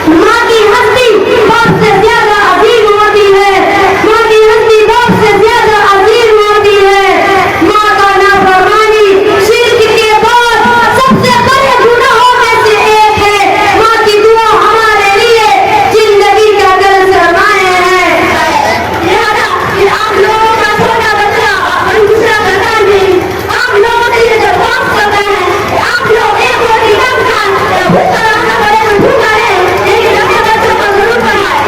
माँ की हस्ती बाप से ज्यादा अजीब होती है, माँ की हस्ती बाप से ज्यादा अजीब होती है। माँ का नाफरमानी शिर्क के बाद सबसे बड़े गुनाहों में से एक है। माँ की दुआ हमारे लिए जिंदगी का गल सरमाए है। लिहाजा आप लोगों का छोटा बच्चा दूसरा पता नहीं, आप लोगों के लिए जो बात करता है, आप लोग एक रोटी कम खाएं या भूखा रहना पड़े तो भूखा रहे, लेकिन अपने बच्चों को जरूर पढ़ाएं।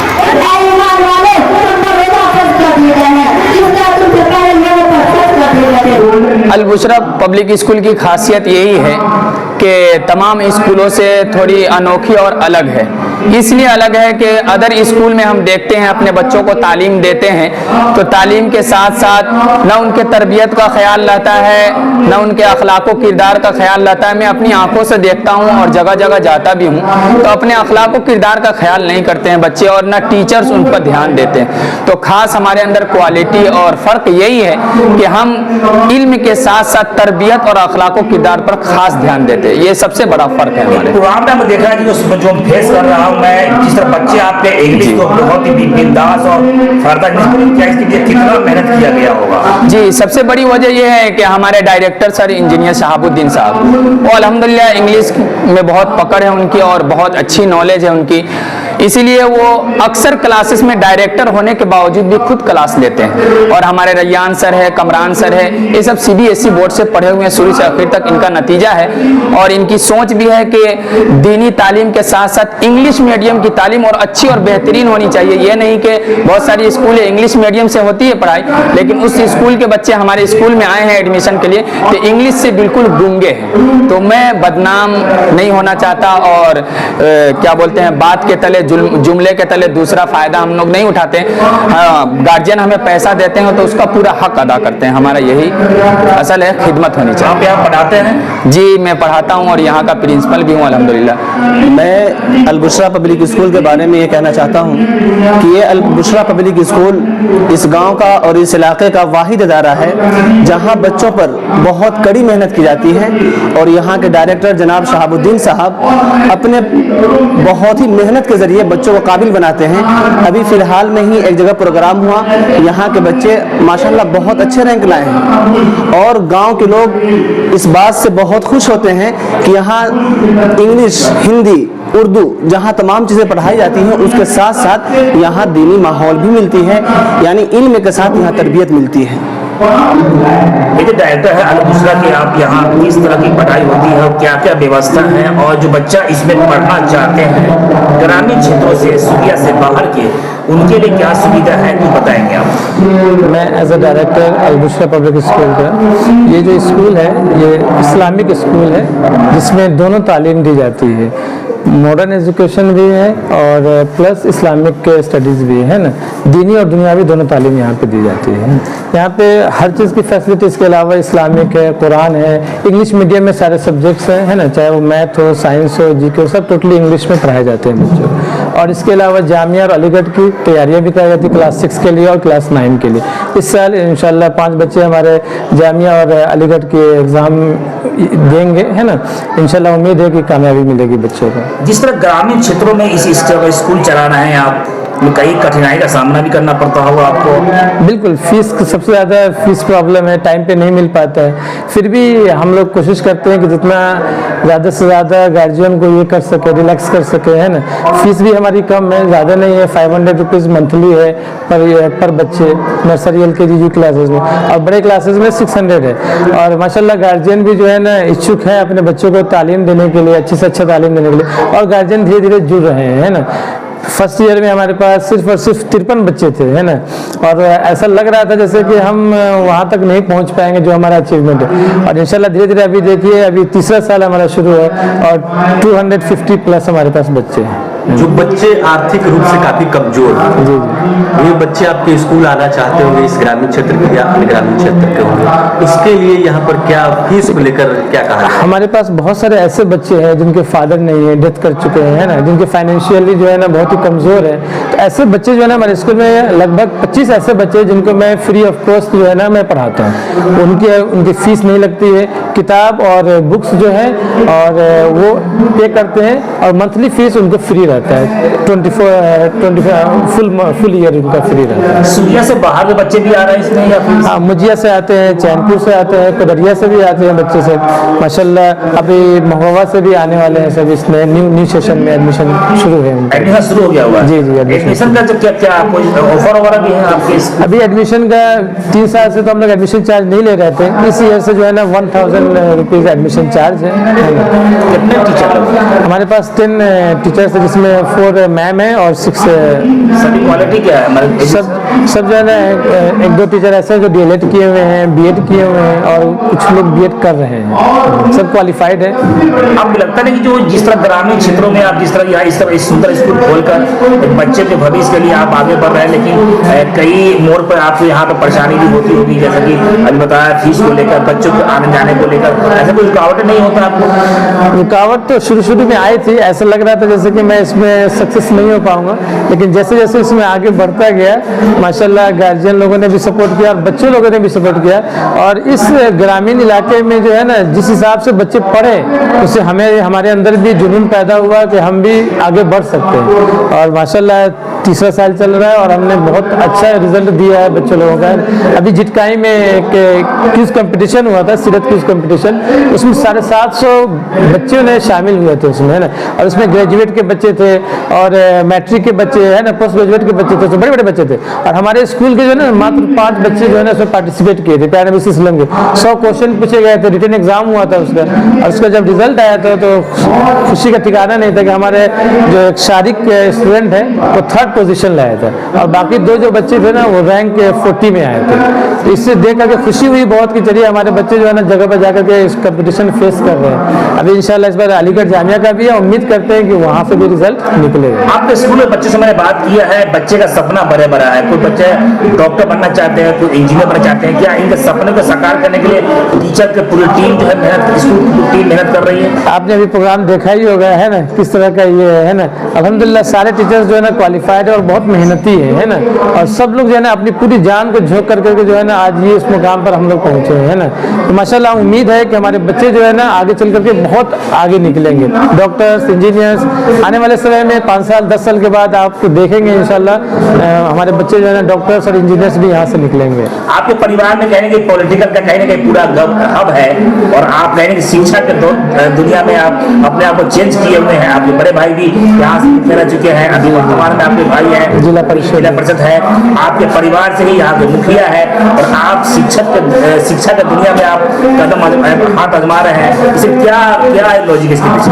और ईमान वाले तुमको रोजा फर्ज कर दिए गए हैं, इसका तुमसे पहले मेरे पर फर्ज कर दिए गए थे। अल बुशरा पब्लिक स्कूल की खासियत यही है कि तमाम स्कूलों से थोड़ी अनोखी और अलग है। इसलिए अलग है कि अदर स्कूल में हम देखते हैं अपने बच्चों को तालीम देते हैं तो तालीम के साथ साथ न उनके तरबियत का ख्याल रहता है, न उनके अखलाक व किरदार का ख्याल रहता है। मैं अपनी आंखों से देखता हूँ और जगह जगह जाता भी हूँ तो अपने अखलाक व किरदार का ख्याल नहीं करते हैं बच्चे और न टीचर्स उन पर ध्यान देते हैं। तो खास हमारे अंदर क्वालिटी और फ़र्क यही है कि हम इल्म के साथ साथ तरबियत और अखलाक व किरदार पर खास ध्यान देते हैं। ये सबसे बड़ा फ़र्क है हमारे। कुरान में हमने देखा है कि जो फेस कर रहा हूँ मैं, जिस तरह बच्चे आपके इंग्लिश तो बहुत ही बिंदास और फर्दर क्या इसके लिए कितना मेहनत किया गया होगा? जी, सबसे बड़ी वजह यह है कि हमारे डायरेक्टर सर इंजीनियर शहाबुद्दीन साहब वो अल्हम्दुलिल्लाह इंग्लिश में बहुत पकड़ है उनकी और बहुत अच्छी नॉलेज है उनकी, इसीलिए वो अक्सर क्लासेस में डायरेक्टर होने के बावजूद भी खुद क्लास लेते हैं। और हमारे रैयान सर है, कमरान सर है, ये सब CBSE बोर्ड से पढ़े हुए हैं, शुरू से आखिर तक इनका नतीजा है। और इनकी सोच भी है कि दीनी तालीम के साथ साथ इंग्लिश मीडियम की तालीम और अच्छी और बेहतरीन होनी चाहिए। ये नहीं कि बहुत सारी स्कूलें इंग्लिश मीडियम से होती है पढ़ाई, लेकिन उस स्कूल के बच्चे हमारे स्कूल में आए हैं एडमिशन के लिए तो इंग्लिश से बिल्कुल गूंगे हैं। तो मैं बदनाम नहीं होना चाहता और क्या बोलते हैं बात के तले जुमले के तले दूसरा फायदा हम लोग नहीं उठाते। गार्जियन हमें पैसा देते हैं तो उसका पूरा हक अदा करते हैं। हमारा यही असल है, खिदमत होनी चाहिए। आप पढ़ाते हैं? जी, मैं पढ़ाता हूँ और यहाँ का प्रिंसिपल भी हूँ अल्हम्दुलिल्लाह। मैं अल बुशरा पब्लिक स्कूल के बारे में ये कहना चाहता हूँ कि ये अल बुशरा पब्लिक स्कूल इस गांव का और इस इलाके का वाहिद इदारा है जहाँ बच्चों पर बहुत कड़ी मेहनत की जाती है। और यहाँ के डायरेक्टर जनाब शहाबुद्दीन साहब अपने बहुत ही मेहनत के जरिए बच्चों को काबिल बनाते हैं। अभी फिलहाल में ही एक जगह प्रोग्राम हुआ, यहाँ के बच्चे माशाल्लाह बहुत अच्छे रैंक लाए हैं और गांव के लोग इस बात से बहुत खुश होते हैं कि यहाँ इंग्लिश, हिंदी, उर्दू जहाँ तमाम चीज़ें पढ़ाई जाती हैं उसके साथ साथ यहाँ दीनी माहौल भी मिलती है, यानी इल्म के साथ यहाँ तरबियत मिलती है। ये जो डायरेक्टर है अल बुशरा की, आप यहाँ किस तरह की पढ़ाई होती है और क्या क्या व्यवस्था है, और जो बच्चा इसमें पढ़ना चाहते हैं ग्रामीण क्षेत्रों से, सुबिया से बाहर के, उनके लिए क्या सुविधा है तो बताएंगे आप? मैं as a director Al Bushra public school का, ये जो स्कूल है ये इस्लामिक स्कूल है जिसमें दोनों तालीम दी जाती है, मॉडर्न एजुकेशन भी है और प्लस इस्लामिक के स्टडीज़ भी है ना, दीनी और दुनियावी दोनों तालीम यहाँ पे दी जाती है। यहाँ पे हर चीज़ की फैसिलिटीज़ के अलावा इस्लामिक है, कुरान है, इंग्लिश मीडियम में सारे सब्जेक्ट्स हैं, है ना, चाहे वो मैथ हो, साइंस हो, GK हो, सब टोटली इंग्लिश में पढ़ाए जाते हैं बच्चों। और इसके अलावा जामिया और अलीगढ़ की तैयारियाँ भी कराई जाती है क्लास 6 के लिए और क्लास 9 के लिए। इस साल इंशाल्लाह 5 बच्चे हमारे जामिया और अलीगढ़ के एग्ज़ाम देंगे, है ना। इंशाल्लाह उम्मीद है कि कामयाबी मिलेगी बच्चों को। जिस तरह ग्रामीण क्षेत्रों में इस स्कूल चलाना है, आप कई कठिनाई का सामना भी करना पड़ता होगा आपको? बिल्कुल, फीस सबसे ज़्यादा फीस प्रॉब्लम है, टाइम पे नहीं मिल पाता है। फिर भी हम लोग कोशिश करते हैं कि जितना ज़्यादा से ज़्यादा गार्जियन को ये कर सके, रिलैक्स कर सके, है ना। फीस भी हमारी कम है, ज़्यादा नहीं है, 500 रुपीज़ मंथली है पर बच्चे, नर्सरी LKG क्लासेस में, और बड़े क्लासेस में 600 है। और माशाल्लाह गार्जियन भी जो है ना इच्छुक है अपने बच्चों को तालीम देने के लिए, अच्छे से अच्छा तालीम देने के लिए, और गार्जियन धीरे धीरे जुड़ रहे हैं, है ना। फर्स्ट ईयर में हमारे पास सिर्फ और सिर्फ 53 बच्चे थे, है ना, और ऐसा लग रहा था जैसे कि हम वहाँ तक नहीं पहुँच पाएंगे जो हमारा अचीवमेंट है। और इंशाल्लाह धीरे धीरे अभी देखिए अभी तीसरा साल हमारा शुरू है और 250 प्लस हमारे पास बच्चे हैं। जो बच्चे आर्थिक रूप से काफी कमजोर हैं, जी जी, ये बच्चे आपके स्कूल आना चाहते होंगे, इस ग्रामीण क्षेत्र के या अपने ग्रामीण क्षेत्र के होंगे, उसके लिए यहाँ पर क्या फीस को लेकर क्या कहा है? हमारे पास बहुत सारे ऐसे बच्चे हैं जिनके फादर नहीं है, डेथ कर चुके हैं, है ना, जिनके फाइनेंशियली जो है ना बहुत ही कमजोर है। तो ऐसे बच्चे जो है ना हमारे स्कूल में लगभग 25 ऐसे बच्चे जिनको मैं फ्री ऑफ कॉस्ट जो है ना मैं पढ़ाता हूँ। उनकी फीस नहीं लगती है, किताब और बुक्स जो है और वो पे करते हैं और मंथली फीस उनको फ्री रहता है 24 फुल ईयर उनका फ्री रहता है। सुगिया से बाहर के बच्चे भी आ रहे हैं इसमें या फिर हाँ, मुजिया से आते हैं, चैनपुर से आते हैं, कदरिया से भी आते हैं बच्चे से माशाल्लाह। अभी महोबा से भी आने वाले हैं सब, इसमें न्यू सेशन में एडमिशन शुरू है उनका। एडमिशन शुरू हो गया हुआ है? जी जी, एडमिशन का क्या क्या कोई ऑफर वगैरह भी है आपके अभी एडमिशन का 3 साल से तो हम लोग एडमिशन चार्ज नहीं ले रहे थे, इस ईयर से जो है ना 1000 रुपीज़ एडमिशन चार्ज है। कितने टीचर हमारे पास 10 टीचर्स है, जिसमें 4 मैम है और 6 सभी क्वालिटी क्या है हमारे सब जो है ना 1-2 टीचर ऐसे हैं जो DLED किए हुए हैं, B.Ed किए हुए हैं और कुछ लोग B.Ed कर रहे हैं, सब क्वालिफाइड है। आपको लगता नहीं कि जो जिस तरह ग्रामीण क्षेत्रों में आप जिस तरह यहाँ इस तरह इस सुंदर स्कूल खोलकर एक बच्चे के भविष्य के लिए आप आगे बढ़ रहे हैं, लेकिन कई मोड़ पर आपको यहाँ पर परेशानी भी होती होगी, जैसा कि अभी बताया फीस को लेकर, बच्चों के आने जाने को लेकर, ऐसा कोई रुकावट नहीं होता आपको? रुकावट तो शुरू में आई थी, ऐसा लग रहा था जैसे कि मैं इसमें सक्सेस नहीं हो पाऊंगा, लेकिन जैसे जैसे इसमें आगे बढ़ता गया माशाल्लाह गार्जियन लोगों ने भी सपोर्ट किया और बच्चों लोगों ने भी सपोर्ट किया। और इस ग्रामीण इलाके में जो है ना जिस हिसाब से बच्चे पढ़े उससे हमारे अंदर भी जुनून पैदा हुआ कि हम भी आगे बढ़ सकते हैं। और माशाल्लाह 3रा साल चल रहा है और हमने बहुत अच्छा रिजल्ट दिया है बच्चों लोगों का। अभी जिटकाई में एक क्विज कंपटीशन हुआ था, सीरत क्विज कंपटीशन, उसमें 750 बच्चों ने शामिल हुए थे उसमें, है ना। और उसमें ग्रेजुएट के बच्चे थे और मैट्रिक के बच्चे, है ना, पोस्ट ग्रेजुएट के बच्चे थे, तो बड़े बड़े बच्चे थे। और हमारे स्कूल के जो है ना मात्र 5 बच्चे जो है ना उसमें पार्टिसिपेट किए थे। पैरामिस इस्लाम के 100 क्वेश्चन पूछे गए थे, रिटन एग्जाम हुआ था उसका, और उसका जब रिजल्ट आया था तो खुशी का ठिकाना नहीं था कि हमारे जो एक शारिक स्टूडेंट है वो 3rd पोजीशन लाया था और बाकी 2 जो बच्चे थे ना वो रैंक 40 में आए थे। तो इससे देख करके खुशी हुई बहुत कि चलिए हमारे बच्चे जो है ना जगह पर जाकर के इस कंपटीशन फेस कर रहे हैं। अभी इंशाल्लाह इस बार अलीगढ़ जामिया का भी है, उम्मीद करते हैं कि वहाँ से भी रिजल्ट निकलेगा। आपके स्कूल में बच्चे से मैंने बात किया है, बच्चे का सपना बड़ा है, कोई बच्चे डॉक्टर बनना चाहते हैं, कोई इंजीनियर बनना चाहते हैं, क्या इनके सपने को साकार करने के लिए टीचर की पूरी टीम जो है स्कूल की टीम मेहनत कर रही है? आपने अभी प्रोग्राम देखा ही होगा, है ना, किस तरह का ये है ना। अल्हम्दुलिल्लाह सारे टीचर्स जो है ना क्वालिफाइड है और बहुत मेहनती है ना। और सब लोग जो है ना अपनी पूरी जान को झोंक करके जो है ना आज ये इस मुकाम पर हम लोग पहुंचे हैं, है ना। तो माशाल्लाह उम्मीद है कि हमारे बच्चे जो है ना आगे चल करके बहुत आगे निकलेंगे, डॉक्टर्स, इंजीनियर्स। आने वाले समय में 5 साल 10 साल के बाद आप देखेंगे इंशाल्लाह हमारे बच्चे जो है ना डॉक्टर्स और इंजीनियर्स भी यहाँ से निकलेंगे। आपके परिवार में कहने की पॉलिटिकल का कहीं ना कहीं पूरा हब है और आप कहने की शिक्षा के दुनिया में आप अपने आप को चेंज किए हुए हैं। आपके बड़े भाई भी यहाँ से रह चुके हैं, अभी वर्तमान में आपके भाई हैं जिला परिषद है, आपके परिवार से ही यहाँ के मुखिया है और आप शिक्षा के दुनिया में आप हाथ आजमा रहे हैं। इसे क्या लॉजिक इसके पीछे?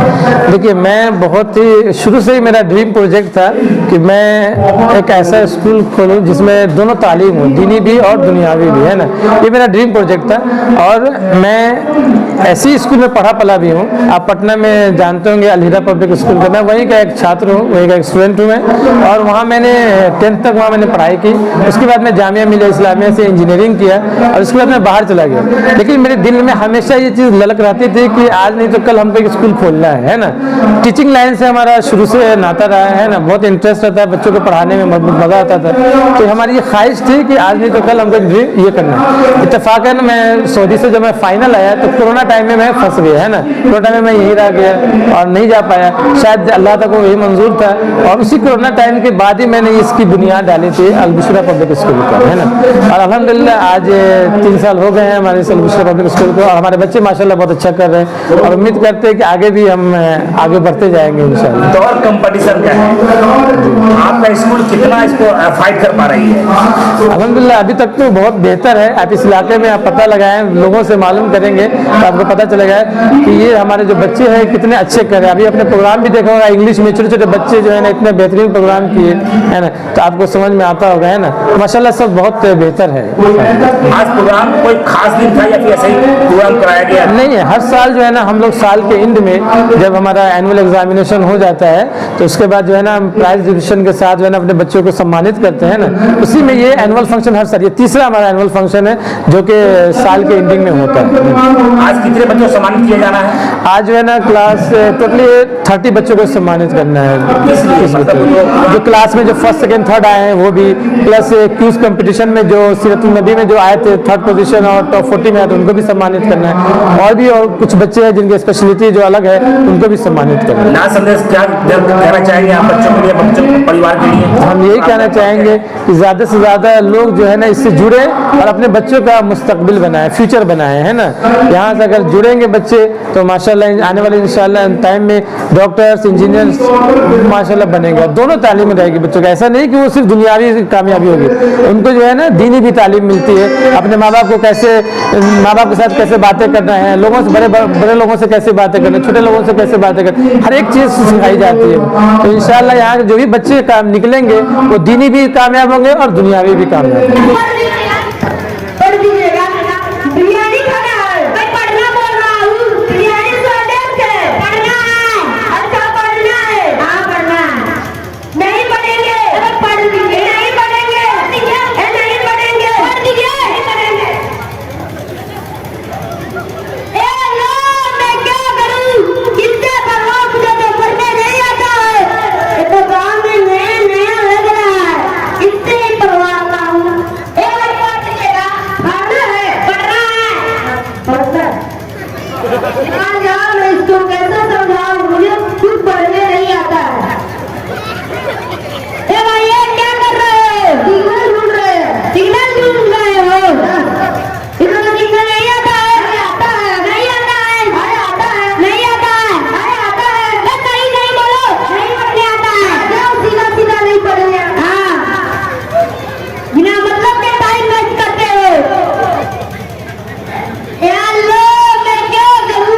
देखिए मैं बहुत ही शुरू से ही मेरा ड्रीम प्रोजेक्ट था कि मैं एक ऐसा स्कूल खोलूं जिसमें दोनों तालीम हो, दीनी भी और दुनियावी भी, है ना। ये मेरा ड्रीम प्रोजेक्ट था और मैं ऐसी स्कूल में पढ़ा पला भी हूँ। आप पटना में जानते होंगे अलहिरा पब्लिक स्कूल का, मैं वहीं का एक छात्र हूँ, वहीं का एक स्टूडेंट हूँ मैं। और वहाँ मैंने 10th तक वहाँ मैंने पढ़ाई की, उसके बाद मैं जामिया मिलिया इस्लामिया से इंजीनियरिंग किया और उसके बाद मैं बाहर चला गया। लेकिन मेरे दिल में हमेशा ये चीज़ ललक रहती थी कि आज नहीं तो कल हमको एक स्कूल खोलना है ना। टीचिंग लाइन से हमारा शुरू से नाता रहा है ना, बहुत इंटरेस्ट रहता है, बच्चों को पढ़ाने में मज़ा आता था। तो हमारी ये ख्वाहिश थी कि आज नहीं तो कल हमको ये करना है। इत्तेफाकन मैं सऊदी से जब मैं फाइनल आया तो कोरोना टाइम में मैं फंस गया, है ना। कोरोना टाइम में मैं यहीं रह गया और नहीं जा पाया, शायद अल्लाह तक को यही मंजूर था। और उसी कोरोना टाइम के बाद ही मैंने इसकी बुनियाद डाली थी अलबुशरा पब्लिक स्कूल का, है ना। और अल्हम्दुलिल्लाह आज 3 साल हो गए हैं हमारे इस अलबुशरा पब्लिक स्कूल को और हमारे बच्चे माशाल्लाह बहुत अच्छा कर रहे हैं और उम्मीद करते हैं कि आगे भी हम आगे बढ़ते जाएंगे इंशाल्लाह। तो और कंपटीशन का है, आपका स्कूल कितना इसको फाइट कर पा रही है? अल्हम्दुलिल्लाह अभी तक तो बहुत बेहतर है। आप इस इलाके में आप पता लगाएं, लोगों से मालूम करेंगे तो आपको पता चलेगा कि ये हमारे जो बच्चे हैं कितने अच्छे कर रहे हैं। अभी अपने प्रोग्राम भी देखा होगा, इंग्लिश में छोटे छोटे बच्चे जो है ना इतने बेहतरीन प्रोग्राम किए, है ना, तो आपको समझ में आता होगा, है ना। माशाल्लाह सब बहुत बेहतर है। आज प्रोग्राम कोई खास दिन था या फिर ऐसे ही प्रोग्राम कराया गया? नहीं है, हर साल जो है ना हम लोग साल के एंड में जब हमारा एनुअल एग्जामिनेशन हो जाता है तो उसके बाद जो है ना हम प्राइज डिस्ट्रीब्यूशन के साथ जो है ना अपने बच्चों को सम्मानित करते हैं ना, उसी में ये एनुअल फंक्शन हर साल, ये 3रा हमारा एनुअल फंक्शन है। जो कि साल के एंडिंग में होता है। आज कितने बच्चों को सम्मानित किया जाना है? आज जो है ना क्लास टोटली 30 बच्चों को सम्मानित करना है। जो क्लास में जो फर्स्ट सेकंड थर्ड आए हैं वो भी, प्लस क्यूज कंपटीशन में जो सीरतुल नबी में जो आए थे थर्ड पोजीशन और टॉप 40 में आए थे उनको भी सम्मानित करना है। और भी और कुछ बच्चे हैं जिनकी स्पेशलिटी जो अलग है उनको भी सम्मानित करना है। लास्ट संदेश क्या कहना चाहेंगे आप बच्चों के लिए, बच्चों के परिवार के लिए? हम यही कहना चाहेंगे कि ज़्यादा से ज़्यादा लोग जो है ना इससे जुड़े और अपने बच्चों का मुस्तकबिल बनाए, फ्यूचर बनाए, है ना। यहाँ से अगर जुड़ेंगे बच्चे तो माशाल्लाह आने वाले इंशाल्लाह टाइम में डॉक्टर्स, इंजीनियर्स माशाल्लाह बनेंगे। दोनों तालीम रहेगी बच्चों का, ऐसा नहीं कि वो सिर्फ दुनियावी कामयाबी होगी, उनको जो है ना दीनी भी तालीम मिलती है। अपने माँ बाप को कैसे, माँ बाप के साथ कैसे बातें करना है, लोगों से बड़े लोगों से कैसे बातें करना, छोटे लोगों से कैसे बातें करना, हर एक चीज़ सिखाई जाती है। तो इंशाल्लाह यहाँ जो भी बच्चे काम निकलेंगे वो दीनी भी कामयाब होंगे और दुनियावी भी कामयाब होंगे। बिरयानी खाना है, मैं पढ़ना बोल रहा हूँ। बिरयानी स्वादिष्ट है, पढ़ना है। अच्छा पढ़ना है, हाँ पढ़ना है। नहीं पढ़ेंगे, पढ़ लीजिए। नहीं पढ़ेंगे, नहीं पढ़ेंगे, पढ़ लीजिए। नहीं पढ़ेंगे। ए अल्लाह, मैं क्या करूँ? किससे पढ़वाऊँ? मुझे तो पढ़ने नहीं आता है। ये तो गाँव में नया लग रहा है, किससे ही पढ़वाता हूँ? ए भाई पढ़ लीजिएगा, पढ़ना है, पढ़ना है, पढ़ना है। हाँ यार, मैं इसको कैसे समझाऊँ? मुझे खुद पढ़ने नहीं आता है। ए भाई ये क्या कर रहे हो? सिग्नल ढूंढ रहे हैं। सिग्नल ढूंढ रहे हो? इसको सिग्नल नहीं आता है? अरे आता है, नहीं आता है, अरे आता है, नहीं आता है, अरे आता है। ए सही नहीं बोलो, नहीं पढ़ने आता है। जाओ सीधा सीधा नहीं पढ़ने। हाँ, बिना मतलब के टाइम वेस्ट करते हो। ए अल्लाह, मैं क्या करूँ?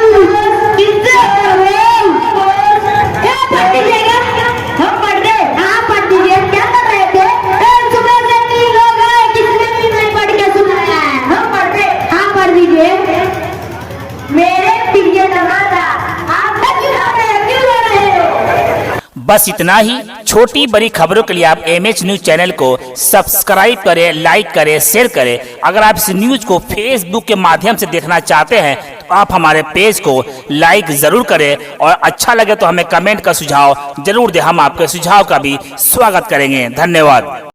किससे पढ़ूँ? ए पढ़ लीजिएगा, हम पढ़ गए। हाँ पढ़ लीजिए, क्या कर रहे थे? ए सुबह से 3 लोग आए, किसने भी नहीं पढ़ के सुनाया है? हम पढ़ गए। हाँ पढ़ लीजिए। मेरे पीछे लगा था, आप क्यों रो रहे हो? बस इतना ही। छोटी बड़ी खबरों के लिए आप MH न्यूज चैनल को सब्सक्राइब करें, लाइक करें, शेयर करें। अगर आप इस न्यूज को फेसबुक के माध्यम से देखना चाहते हैं तो आप हमारे पेज को लाइक जरूर करें और अच्छा लगे तो हमें कमेंट का सुझाव जरूर दें। हम आपके सुझाव का भी स्वागत करेंगे। धन्यवाद।